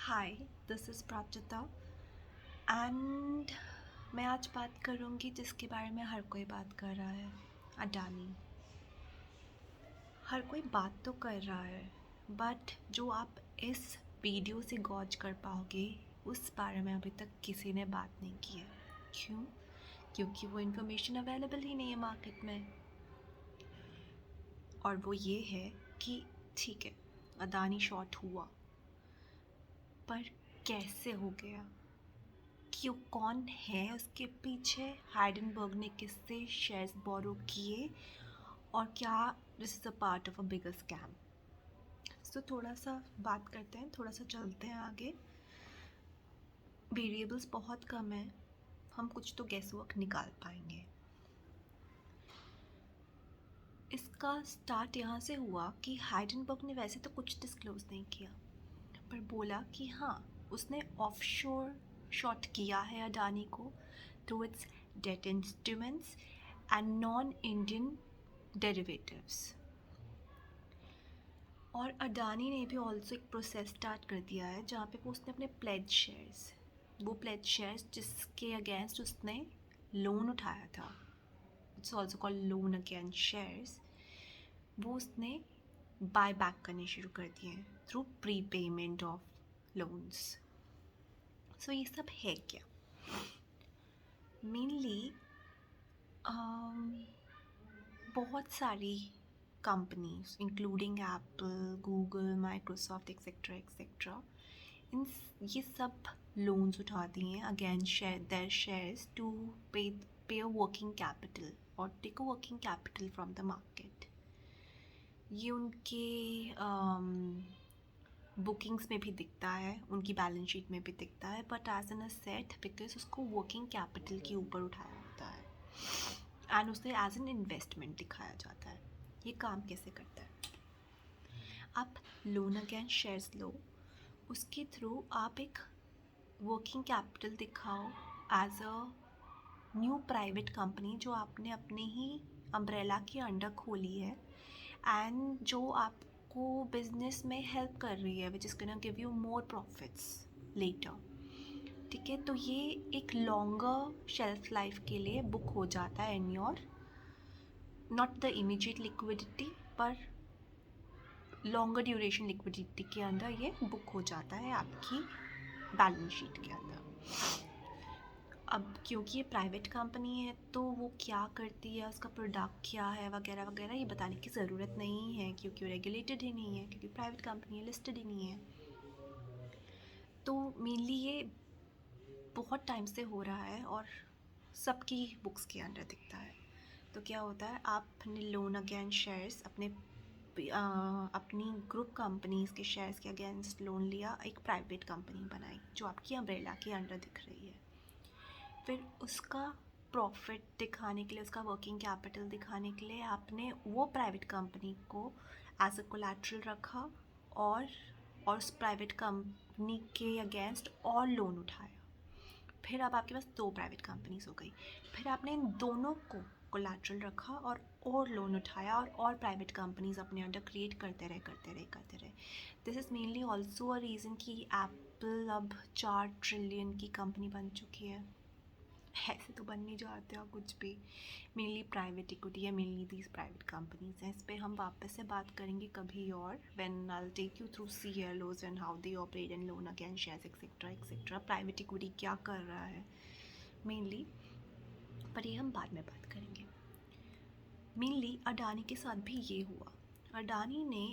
Hi, this is प्राचिता and मैं आज बात करूँगी जिसके बारे में हर कोई बात कर रहा है, अडानी। हर कोई बात तो कर रहा है बट जो आप इस वीडियो से गॉज कर पाओगे उस बारे में अभी तक किसी ने बात नहीं की है। क्यों? क्योंकि वो इन्फॉर्मेशन अवेलेबल ही नहीं है मार्केट में। और वो ये है कि ठीक है, अडानी शॉर्ट हुआ, पर कैसे हो गया? क्यों? कौन है उसके पीछे? हाइडेनबर्ग ने किससे शेयर्स बोरो किए? और क्या this is a part of a bigger scam? तो थोड़ा सा बात करते हैं, थोड़ा सा चलते हैं आगे। वेरिएबल्स बहुत कम है, हम कुछ तो गेस वर्क निकाल पाएंगे। इसका स्टार्ट यहाँ से हुआ कि हाइडेनबर्ग ने वैसे तो कुछ डिस्क्लोज नहीं किया, पर बोला कि हाँ, उसने ऑफशोर शॉर्ट किया है अडानी को through it's debt instruments and non Indian derivatives. और अडानी ने भी ऑल्सो एक प्रोसेस स्टार्ट कर दिया है जहाँ पे वो उसने अपने प्लेज शेयर्स जिसके अगेंस्ट उसने लोन उठाया था, it's also called loan against shares, वो उसने बाय बैक करने शुरू कर दिए हैं through pre payment of loans. So ये सब है क्या? मेनली बहुत सारी companies including Apple, Google, Microsoft etcetera etcetera, इन ये सब लोन्स उठाती हैं against their shares to pay a working capital और take a working capital from the market. ये उनके बुकिंग्स में भी दिखता है, उनकी बैलेंस शीट में भी दिखता है, but as an asset because उसको वर्किंग कैपिटल के ऊपर उठाया होता है एंड उसे एज एन इन्वेस्टमेंट दिखाया जाता है। ये काम कैसे करता है? आप लोन अगेंस्ट शेयर्स लो, उसके थ्रू आप एक वर्किंग कैपिटल दिखाओ as a new private company जो आपने अपने ही अम्ब्रेला के अंडर खोली है एंड जो आपको बिजनेस में हेल्प कर रही है, which is gonna give you more profits later. ठीक है, तो ये एक लॉन्गर शेल्फ लाइफ के लिए बुक हो जाता है in your not the immediate liquidity पर लॉन्गर ड्यूरेशन लिक्विडिटी के अंदर ये बुक हो जाता है आपकी बैलेंस शीट के अंदर। अब क्योंकि ये प्राइवेट कंपनी है तो वो क्या करती है, उसका प्रोडक्ट क्या है वगैरह वगैरह, ये बताने की ज़रूरत नहीं है क्योंकि वो रेगुलेटेड ही नहीं है, क्योंकि प्राइवेट कंपनी है, लिस्टेड ही नहीं है। तो मेनली ये बहुत टाइम से हो रहा है और सबकी बुक्स के अंदर दिखता है। तो क्या होता है, आपने लोन अगेंस्ट शेयर्स अपनी ग्रुप कंपनीज़ के शेयर्स के अगेंस्ट लोन लिया, एक प्राइवेट कंपनी बनाई जो आपकी अम्ब्रेला के अंडर दिख रही है। फिर उसका प्रॉफिट दिखाने के लिए, उसका वर्किंग कैपिटल दिखाने के लिए आपने वो प्राइवेट कंपनी को एज अ कोलैटरल रखा और उस प्राइवेट कंपनी के अगेंस्ट और लोन उठाया। फिर अब आपके पास दो प्राइवेट कंपनीज हो गई, फिर आपने इन दोनों को कोलैटरल रखा और लोन उठाया और प्राइवेट कंपनीज अपने अंडर क्रिएट करते रहे। This is mainly also a reason कि एप्पल अब 4 ट्रिलियन की कंपनी बन चुकी है। ऐसे तो बन नहीं जाते हो कुछ भी, मेनली प्राइवेट इक्विटी है, मेनली दीज प्राइवेट कंपनीज हैं। इस पर हम वापस से बात करेंगे कभी और, when I will take you through CLOs and how they operate and loan against shares etcetera etcetera, private equity क्या कर रहा है मेनली, पर ये हम बाद में बात करेंगे। मेनली अडानी के साथ भी ये हुआ। अडानी ने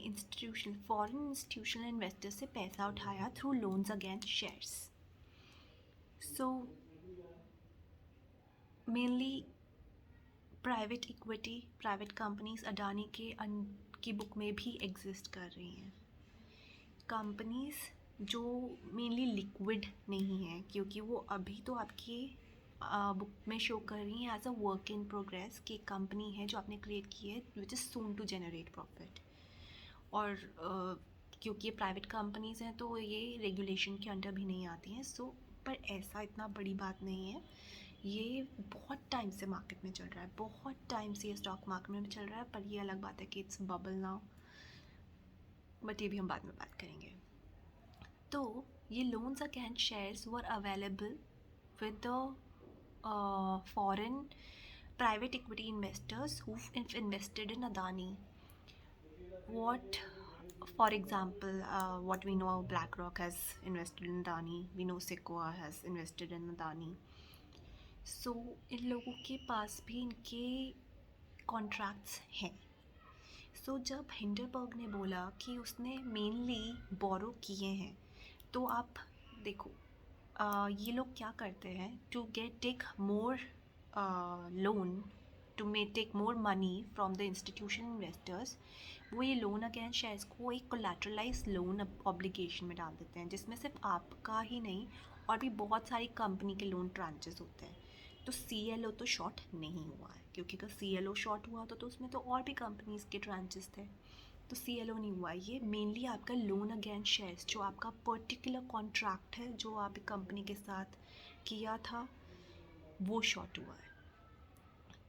फॉरेन इंस्टीट्यूशनल इन्वेस्टर से पैसा उठाया through loans against shares. So mainly private equity, private companies Adani की बुक में भी एग्जिस्ट कर रही हैं। कंपनीज जो मेनली लिक्विड नहीं है क्योंकि वो अभी तो आपकी बुक में शो कर रही हैं as a work in progress की कंपनी है जो आपने क्रिएट की है, which is soon to generate profit. और क्योंकि ये प्राइवेट कंपनीज हैं तो ये रेगुलेशन के अंडर भी नहीं आती हैं। सो पर ऐसा इतना बड़ी बात नहीं है, ये बहुत टाइम से मार्केट में चल रहा है, बहुत टाइम से ये स्टॉक मार्केट में चल रहा है, पर ये अलग बात है कि इट्स बबल नाउ, बट ये भी हम बाद में बात करेंगे। तो ये loans against shares were available with the foreign private equity investors who've invested in Adani. What, for example, what we know, BlackRock has invested in Adani. We know Sequoia has invested in Adani. So इन लोगों के पास भी इनके contracts हैं. सो जब Hindenburg ने बोला कि उसने मेनली बोरो किए हैं, तो आप देखो ये लोग क्या करते हैं to take more loan, to take more money from the institution investors. वो ये लोन अगेंस्ट शेयर्स को एक कोलैटरलाइज लोन ऑब्लिगेशन में डाल देते हैं, जिसमें सिर्फ आपका ही नहीं और भी बहुत सारी कंपनी के लोन ट्रांचेस होते हैं. तो CLO तो शॉर्ट नहीं हुआ है, क्योंकि अगर CLO शॉर्ट हुआ तो उसमें तो और भी कंपनीज के ट्रांचेस थे. तो CLO नहीं हुआ. ये मेनली आपका लोन अगेंस्ट शेयर्स, जो आपका पर्टिकुलर कॉन्ट्रैक्ट है जो आप एक कंपनी के साथ किया था, वो शॉर्ट हुआ है.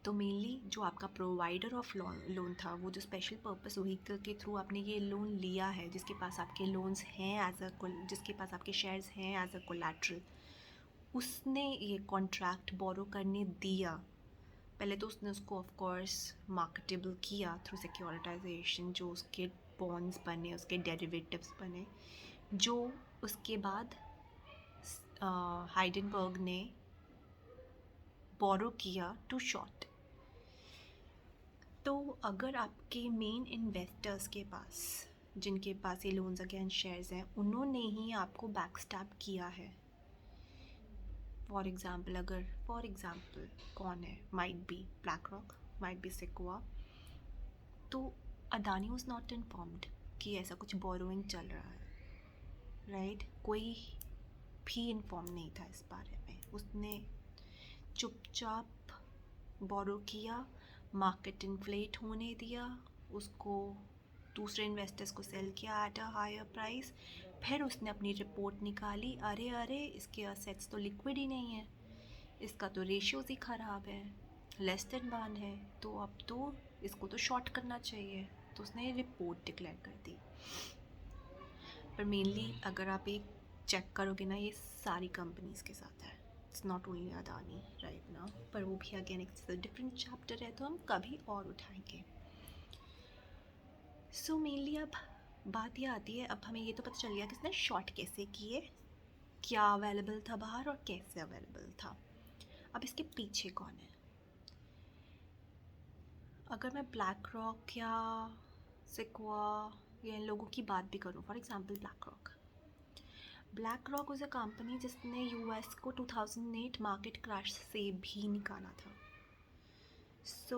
तो मेनली जो आपका प्रोवाइडर ऑफ लोन था, वो जो स्पेशल पर्पस व्हीकल के थ्रू आपने ये लोन लिया है, जिसके पास आपके लोन्स हैं जिसके पास आपके शेयर्स हैं एज अ कोलैटरल, उसने ये कॉन्ट्रैक्ट बोरो करने दिया. पहले तो उसने उसको ऑफ कोर्स मार्केटेबल किया थ्रू सिक्योरिटाइजेशन, जो उसके बॉन्ड्स बने, उसके डेरिवेटिव्स बने, जो उसके बाद हाइडेनबर्ग ने बोरो किया टू शॉर्ट. तो अगर आपके मेन इन्वेस्टर्स के पास, जिनके पास ये लोन्स अगेंस्ट शेयर्स हैं, उन्होंने ही आपको बैकस्टैप किया है. फॉर एग्ज़ाम्पल कौन है? Might be BlackRock, might be Sequoia. तो अदानी वॉज नॉट इन्फॉर्म्ड कि ऐसा कुछ बोरोइंग चल रहा है, राइट? कोई भी इन्फॉर्म नहीं था इस बारे में. उसने चुपचाप बोरो किया, मार्केट इन्फ्लेट होने दिया, उसको दूसरे इन्वेस्टर्स को सेल किया एट अ हायर प्राइस. फिर उसने अपनी रिपोर्ट निकाली, अरे इसके असेट्स तो लिक्विड ही नहीं है, इसका तो रेशियोज ही ख़राब है, लेस देन 1 है, तो अब तो इसको तो शॉर्ट करना चाहिए. तो उसने रिपोर्ट डिक्लेयर कर दी. पर मेनली अगर आप एक चेक करोगे ना, ये सारी कंपनीज़ के साथ है. It's not only Adani right now, पर वो भी अगेन एक डिफरेंट चैप्टर है, तो हम कभी और उठाएंगे. सो मेनली अब बात ये आती है, अब हमें ये तो पता चल गया कि इसने शॉर्ट कैसे किए, क्या अवेलेबल था बाहर और कैसे अवेलेबल था. अब इसके पीछे कौन है? अगर मैं ब्लैक-रॉक या सिक्वा या इन लोगों की बात भी करूँ, for example black-rock was a company जिसने US को 2008 मार्केट क्रैश से भी निकाला था. सो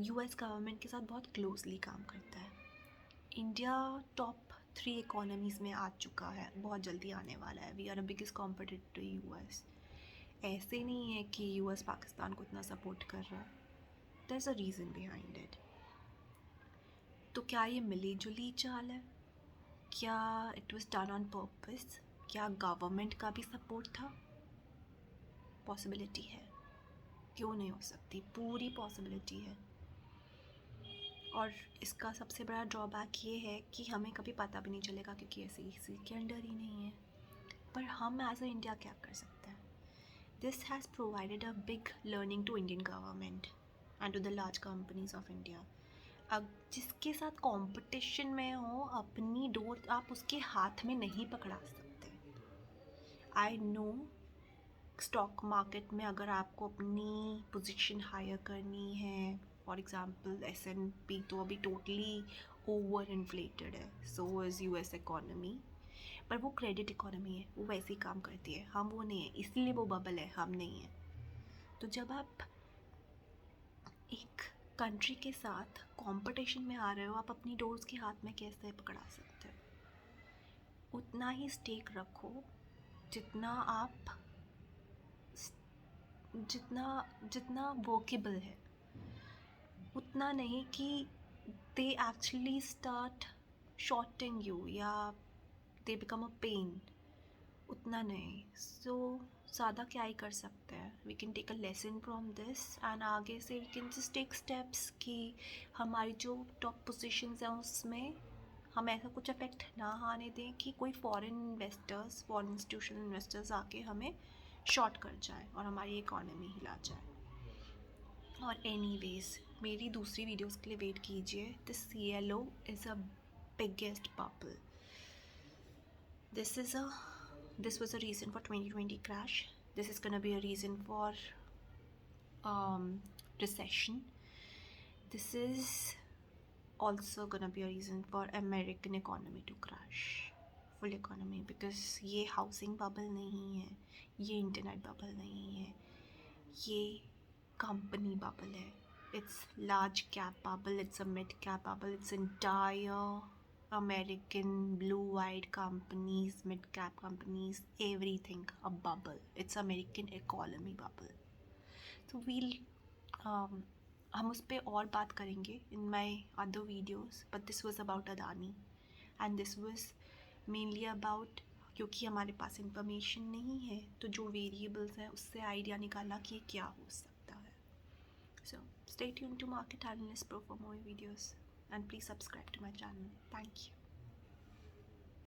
US गवर्नमेंट के साथ बहुत क्लोजली काम करता है. इंडिया टॉप 3 इकोनॉमीज़ में आ चुका है, बहुत जल्दी आने वाला है. We are the biggest competitor to US. ऐसे नहीं है कि US पाकिस्तान को इतना सपोर्ट कर रहा है. There is a reason behind it. तो क्या ये मिली जुली चाल है? क्या it was done on purpose? क्या गवर्नमेंट का भी सपोर्ट था? पॉसिबिलिटी है, क्यों नहीं हो सकती, पूरी पॉसिबिलिटी है. और इसका सबसे बड़ा ड्रॉबैक ये है कि हमें कभी पता भी नहीं चलेगा, क्योंकि ऐसे इसी के अंडर ही नहीं है. पर हम एज अ इंडिया क्या कर सकते हैं? This has provided a big learning to Indian government and to the large companies of India. अब जिसके साथ कंपटीशन में हो, अपनी डोर आप उसके हाथ में नहीं पकड़ा सकते. आई नो स्टॉक मार्केट में अगर आपको अपनी पोजीशन हायर करनी है, फॉर एग्जांपल S&P तो अभी टोटली ओवर इन्फ्लेटेड है, सो इज़ US इकोनॉमी. पर वो क्रेडिट इकोनॉमी है, वो वैसे ही काम करती है. हम वो नहीं है, इसलिए वो बबल है, हम नहीं है. तो जब आप एक कंट्री के साथ कंपटीशन में आ रहे हो, आप अपनी डोर्स के हाथ में कैसे पकड़ा सकते हो? उतना ही स्टेक रखो जितना आप जितना वर्केबल है. उतना नहीं कि they actually start shorting you या दे बिकम अ पेन. उतना नहीं. सो ज़्यादा क्या ही कर सकते हैं. We can take a lesson from this and आगे से we can just take steps कि हमारी जो टॉप पोजीशंस हैं उसमें हम ऐसा कुछ इफेक्ट ना आने दें कि कोई foreign investors, foreign institutional investors आके हमें शॉर्ट कर जाए और हमारी इकोनॉमी हिला जाए। और एनीवेज मेरी दूसरी वीडियोस के लिए वेट कीजिए। The CLO is a biggest bubble. This was a reason for 2020 crash. This is gonna be a reason for recession. This is also gonna be a reason for American economy to crash, full economy, because ये housing bubble नहीं है, ये internet bubble नहीं है, ये company bubble है. It's large cap bubble, it's a mid cap bubble, it's entire American blue-eyed companies, mid cap companies, everything a bubble. It's American economy bubble. So हम उस पर और बात करेंगे in my other videos, but this was about Adani and this was mainly about, क्योंकि हमारे पास information नहीं है तो जो variables है उससे idea निकाला कि क्या हो सकता है. So stay tuned to Market Analyst Pro for more videos and please subscribe to my channel. Thank you.